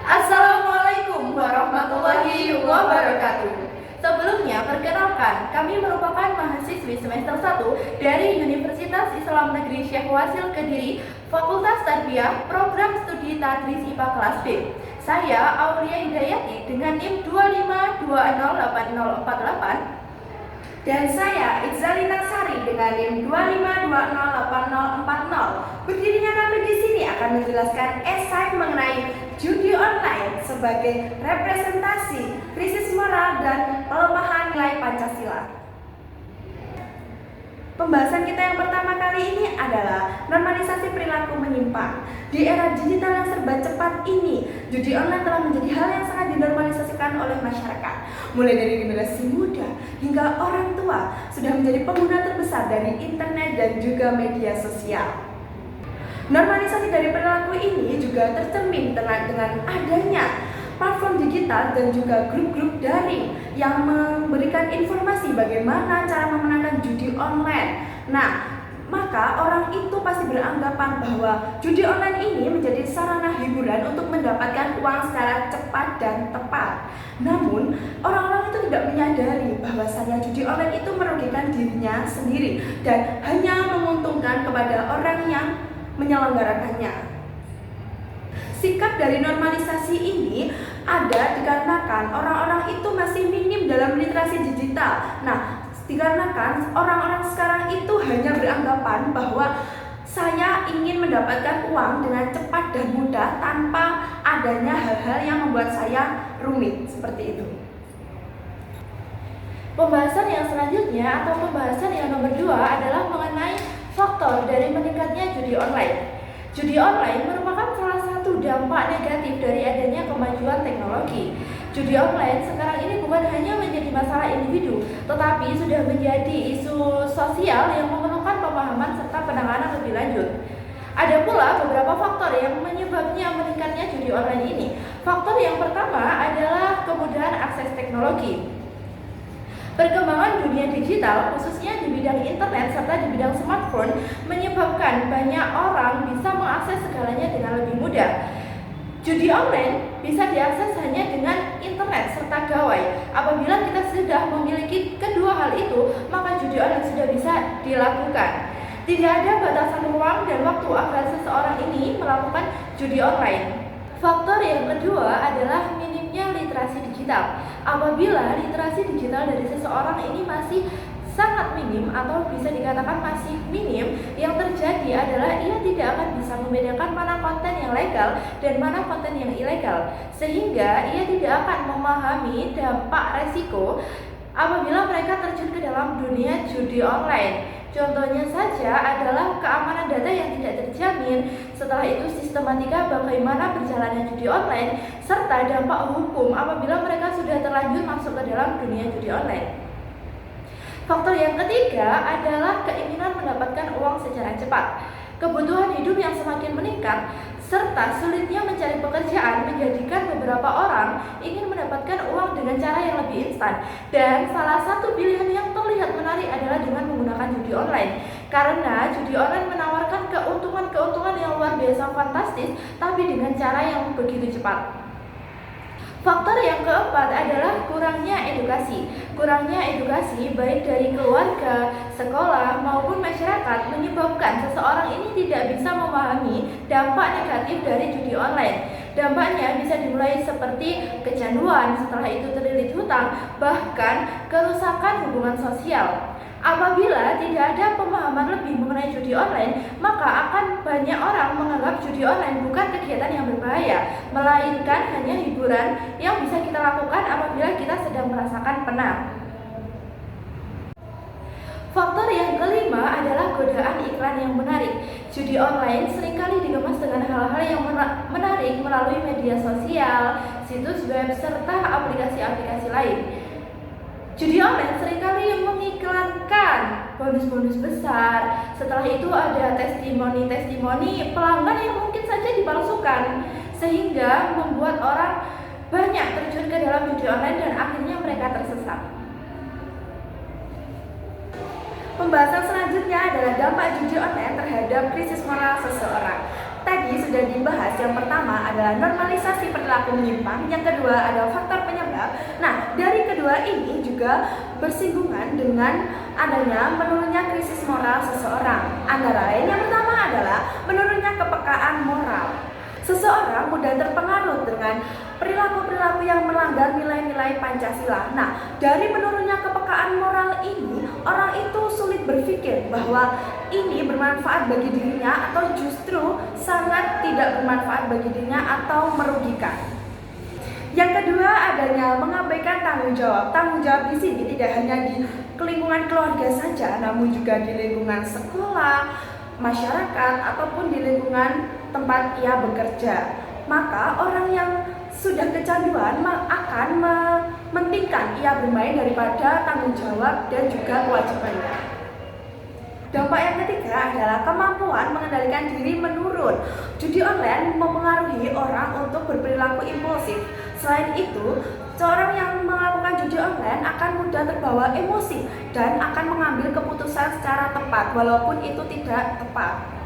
Assalamualaikum warahmatullahi wabarakatuh. Sebelumnya, perkenalkan, kami merupakan mahasiswi semester 1 dari Universitas Islam Negeri Syekh Wasil Kediri, Fakultas Tarbiyah, Program Studi Tadris IPA kelas B. Saya Aulia Hidayati dengan NIM 252080048. Dan saya Itzalina Sari dengan NIM 252080040. Berdirinya kami di sini akan menjelaskan esai mengenai judi online sebagai representasi krisis moral dan pelemahan nilai Pancasila. Pembahasan kita yang pertama kali ini adalah normalisasi perilaku menyimpang. Di era digital yang serba cepat ini, judi online telah menjadi hal yang sangat dinormalisasikan oleh masyarakat. Mulai dari generasi muda hingga orang tua sudah menjadi pengguna terbesar dari internet dan juga media sosial. Normalisasi dari perilaku ini juga tercermin dengan adanya platform digital dan juga grup-grup daring yang memberikan informasi bagaimana cara memenangkan judi online. Nah, maka orang itu pasti beranggapan bahwa judi online ini menjadi sarana hiburan untuk mendapatkan uang secara cepat dan tepat. Namun, orang-orang itu tidak menyadari bahwasanya judi online itu merugikan dirinya sendiri dan hanya menguntungkan kepada orang yang menyelenggarakannya. Sikap dari normalisasi ini ada dikarenakan orang-orang itu masih minim dalam literasi digital. Nah, dikarenakan orang-orang sekarang itu hanya beranggapan bahwa saya ingin mendapatkan uang dengan cepat dan mudah tanpa adanya hal-hal yang membuat saya rumit, seperti itu. Pembahasan yang selanjutnya atau pembahasan yang nomor 2 adalah mengenai faktor dari meningkatnya judi online. Judi online merupakan salah satu dampak negatif dari adanya kemajuan teknologi. Judi online sekarang ini bukan hanya menjadi masalah individu, tetapi sudah menjadi isu sosial yang memerlukan pemahaman serta penanganan lebih lanjut. Ada pula beberapa faktor yang menyebabnya meningkatnya judi online ini. Faktor yang pertama adalah kemudahan akses teknologi. Perkembangan dunia digital, khususnya di bidang internet serta di bidang smartphone, menyebabkan banyak orang bisa mengakses segalanya dengan lebih mudah. Judi online bisa diakses hanya dengan internet serta gawai. Apabila kita sudah memiliki kedua hal itu, maka judi online sudah bisa dilakukan. Tidak ada batasan ruang dan waktu agar seseorang ini melakukan judi online. Faktor yang kedua adalah minimnya literasi digital. Apabila literasi digital dari seseorang ini masih sangat minim atau bisa dikatakan masih minim, yang terjadi adalah ia tidak akan bisa membedakan mana konten yang legal dan mana konten yang ilegal, sehingga ia tidak akan memahami dampak resiko apabila mereka terjun ke dalam dunia judi online. Contohnya saja adalah keamanan data yang tidak terjamin, setelah itu sistematika bagaimana berjalannya judi online, serta dampak hukum apabila mereka sudah terlanjur masuk ke dalam dunia judi online. Faktor yang ketiga adalah keinginan mendapatkan uang secara cepat. Kebutuhan hidup yang semakin meningkat serta sulitnya mencari pekerjaan menjadikan beberapa orang ingin mendapatkan uang dengan cara yang lebih instan. Dan salah satu pilihan yang terlihat menarik adalah dengan menggunakan judi online. Karena judi online menawarkan keuntungan-keuntungan yang luar biasa fantastis, tapi dengan cara yang begitu cepat. Faktor yang keempat adalah kurangnya edukasi. Kurangnya edukasi baik dari keluarga, sekolah maupun masyarakat menyebabkan seseorang ini tidak bisa memahami dampak negatif dari judi online. Dampaknya bisa dimulai seperti kecanduan, setelah itu terlilit hutang, bahkan kerusakan hubungan sosial. Apabila tidak ada pemahaman lebih mengenai judi online, maka akan banyak orang menganggap judi online bukan kegiatan yang berbahaya, melainkan hanya hiburan yang bisa kita lakukan apabila kita sedang merasakan penat. Faktor yang kelima adalah godaan iklan yang menarik. Judi online seringkali dikemas dengan hal-hal yang menarik melalui media sosial, situs web, serta aplikasi-aplikasi lain. Judi online seringkali mengiklankan bonus-bonus besar. Setelah itu ada testimoni pelanggan yang mungkin saja dipalsukan, sehingga membuat orang banyak terjun ke dalam judi online dan akhirnya mereka tersesat. Pembahasan selanjutnya adalah dampak judi online terhadap krisis moral seseorang. tadi sudah dibahas. Yang pertama adalah normalisasi perilaku menyimpang, yang kedua adalah faktor penyebab. Nah, dari kedua ini juga bersinggungan dengan adanya menurunnya krisis moral seseorang. Antara lain yang pertama adalah menurunnya kepekaan moral. Seseorang mudah terpengaruh dengan perilaku-perilaku yang melanggar nilai-nilai Pancasila. Nah, dari menurunnya kepekaan moral ini, orang itu sulit berpikir bahwa ini bermanfaat bagi dirinya atau justru sangat tidak bermanfaat bagi dirinya atau merugikan. Yang kedua adanya mengabaikan tanggung jawab. Tanggung jawab di sini tidak hanya di lingkungan keluarga saja, namun juga di lingkungan sekolah, masyarakat, ataupun di lingkungan tempat ia bekerja. Maka orang yang sudah kecanduan akan mementingkan ia bermain daripada tanggung jawab dan juga kewajibannya. Dampak yang ketiga adalah kemampuan mengendalikan diri menurun. Judi online mempengaruhi orang untuk berperilaku impulsif. Selain itu, seorang yang melakukan judi online akan mudah terbawa emosi dan akan mengambil keputusan secara tepat walaupun itu tidak tepat.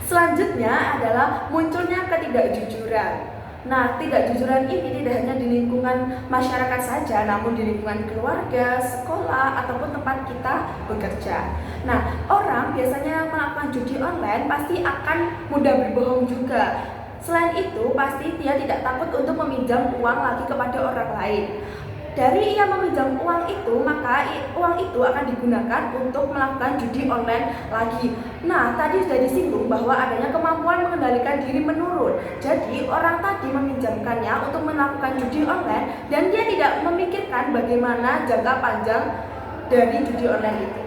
Selanjutnya adalah munculnya ketidakjujuran. Nah, ketidakjujuran ini tidak hanya di lingkungan masyarakat saja, namun di lingkungan keluarga, sekolah, ataupun tempat kita bekerja. Nah, orang biasanya melakukan judi online pasti akan mudah berbohong juga. Selain itu, pasti dia tidak takut untuk meminjam uang lagi kepada orang lain. Dari ia meminjam uang itu, maka uang itu akan digunakan untuk melakukan judi online lagi. Nah, tadi sudah disinggung bahwa adanya kemampuan mengendalikan diri menurun. Jadi, orang tadi meminjamkannya untuk melakukan judi online dan dia tidak memikirkan bagaimana jangka panjang dari judi online itu.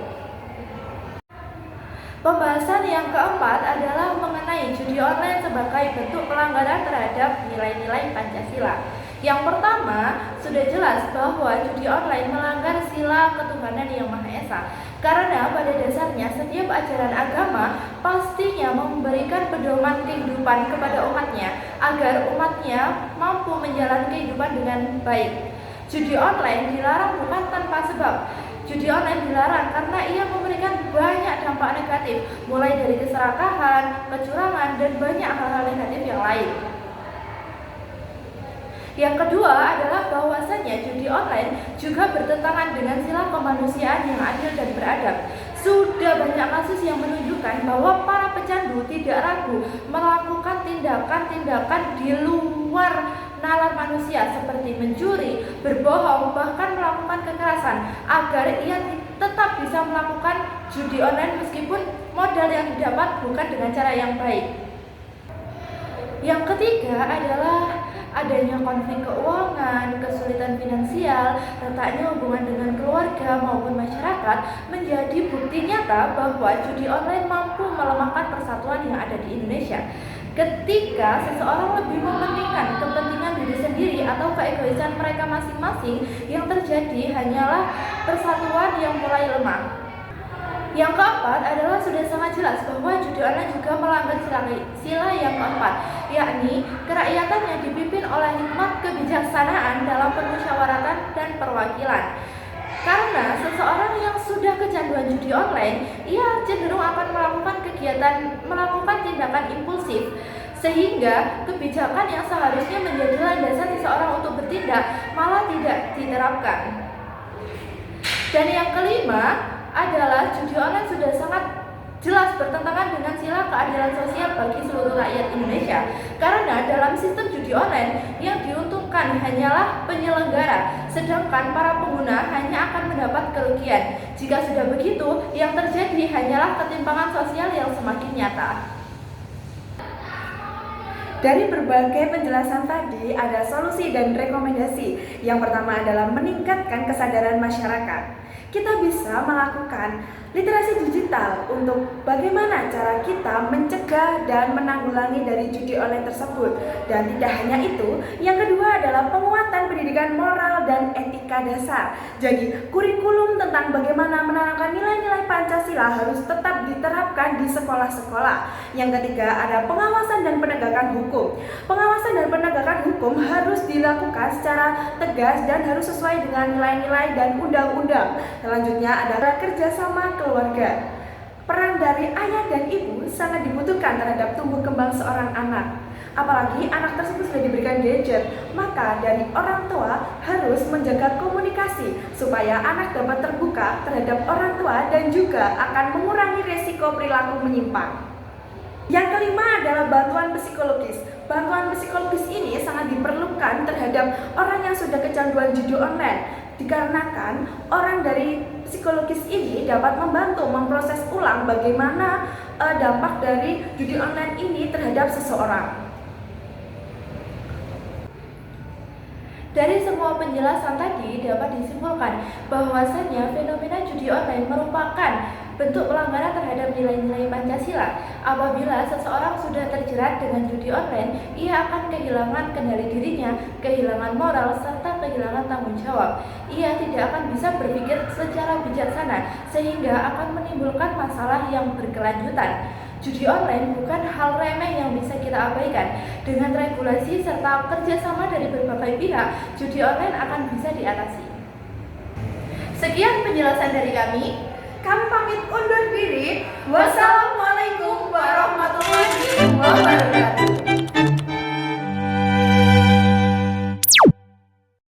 Pembahasan yang keempat adalah mengenai judi online sebagai bentuk pelanggaran terhadap nilai-nilai Pancasila. Yang pertama, sudah jelas bahwa judi online melanggar sila ketuhanan yang Maha Esa. Karena pada dasarnya setiap ajaran agama pastinya memberikan pedoman kehidupan kepada umatnya agar umatnya mampu menjalani kehidupan dengan baik. Judi online dilarang bukan tanpa sebab. Judi online dilarang karena ia memberikan banyak dampak negatif, mulai dari keserakahan, kecurangan, dan banyak hal-hal negatif yang lain. Yang kedua adalah bahwasannya judi online juga bertentangan dengan sila kemanusiaan yang adil dan beradab. Sudah banyak kasus yang menunjukkan bahwa para pecandu tidak ragu melakukan tindakan-tindakan di luar nalar manusia seperti mencuri, berbohong, bahkan melakukan kekerasan agar ia tetap bisa melakukan judi online meskipun modal yang didapat bukan dengan cara yang baik. Yang ketiga adalah adanya konflik keuangan, kesulitan finansial, retaknya hubungan dengan keluarga maupun masyarakat menjadi bukti nyata bahwa judi online mampu melemahkan persatuan yang ada di Indonesia. Ketika seseorang lebih mementingkan kepentingan diri sendiri atau keegoisan mereka masing-masing, yang terjadi hanyalah persatuan yang mulai lemah. Yang keempat adalah sudah sangat jelas bahwa judi online juga melanggar sila yang keempat, yakni kerakyatan yang dipimpin oleh hikmat kebijaksanaan dalam permusyawaratan dan perwakilan. Karena seseorang yang sudah kecanduan judi online, ia cenderung akan melakukan tindakan impulsif, sehingga kebijakan yang seharusnya menjadi landasan seseorang untuk bertindak malah tidak diterapkan. Dan yang kelima adalah judi online sudah sangat jelas bertentangan dengan sila keadilan sosial bagi seluruh rakyat Indonesia. Karena dalam sistem judi online yang diuntungkan hanyalah penyelenggara, sedangkan para pengguna hanya akan mendapat kerugian. Jika sudah begitu, yang terjadi hanyalah ketimpangan sosial yang semakin nyata. Dari berbagai penjelasan tadi, ada solusi dan rekomendasi. Yang pertama adalah meningkatkan kesadaran masyarakat. Kita bisa melakukan literasi digital untuk bagaimana cara kita mencegah dan menanggulangi dari judi online tersebut. Dan tidak hanya itu, yang kedua adalah penguatan pendidikan moral dan etika dasar. Jadi, kurikulum tentang bagaimana menanamkan nilai-nilai Pancasila harus tetap diterapkan di sekolah-sekolah. Yang ketiga ada pengawasan dan penegakan hukum. Pengawasan dan penegakan hukum harus dilakukan secara tegas dan harus sesuai dengan nilai-nilai dan undang-undang. Selanjutnya adalah kerjasama keluarga. Peran dari ayah dan ibu sangat dibutuhkan terhadap tumbuh kembang seorang anak. Apalagi anak tersebut sudah diberikan gadget, maka dari orang tua harus menjaga komunikasi supaya anak dapat terbuka terhadap orang tua dan juga akan mengurangi resiko perilaku menyimpang. Yang kelima adalah bantuan psikologis. Bantuan psikologis ini sangat diperlukan terhadap orang yang sudah kecanduan judi online, dikarenakan orang dari psikologis ini dapat membantu memproses ulang bagaimana dampak dari judi online ini terhadap seseorang. Dari semua penjelasan tadi dapat disimpulkan bahwasannya fenomena judi online merupakan bentuk pelanggaran terhadap nilai-nilai Pancasila. Apabila seseorang sudah terjerat dengan judi online, ia akan kehilangan kendali dirinya, kehilangan moral, serta kehilangan tanggung jawab. Ia tidak akan bisa berpikir secara bijaksana, sehingga akan menimbulkan masalah yang berkelanjutan. Judi online bukan hal remeh yang bisa kita abaikan. Dengan regulasi serta kerjasama dari berbagai pihak, judi online akan bisa diatasi. Sekian penjelasan dari kami. Kami pamit undur diri. Wassalamualaikum warahmatullahi wabarakatuh.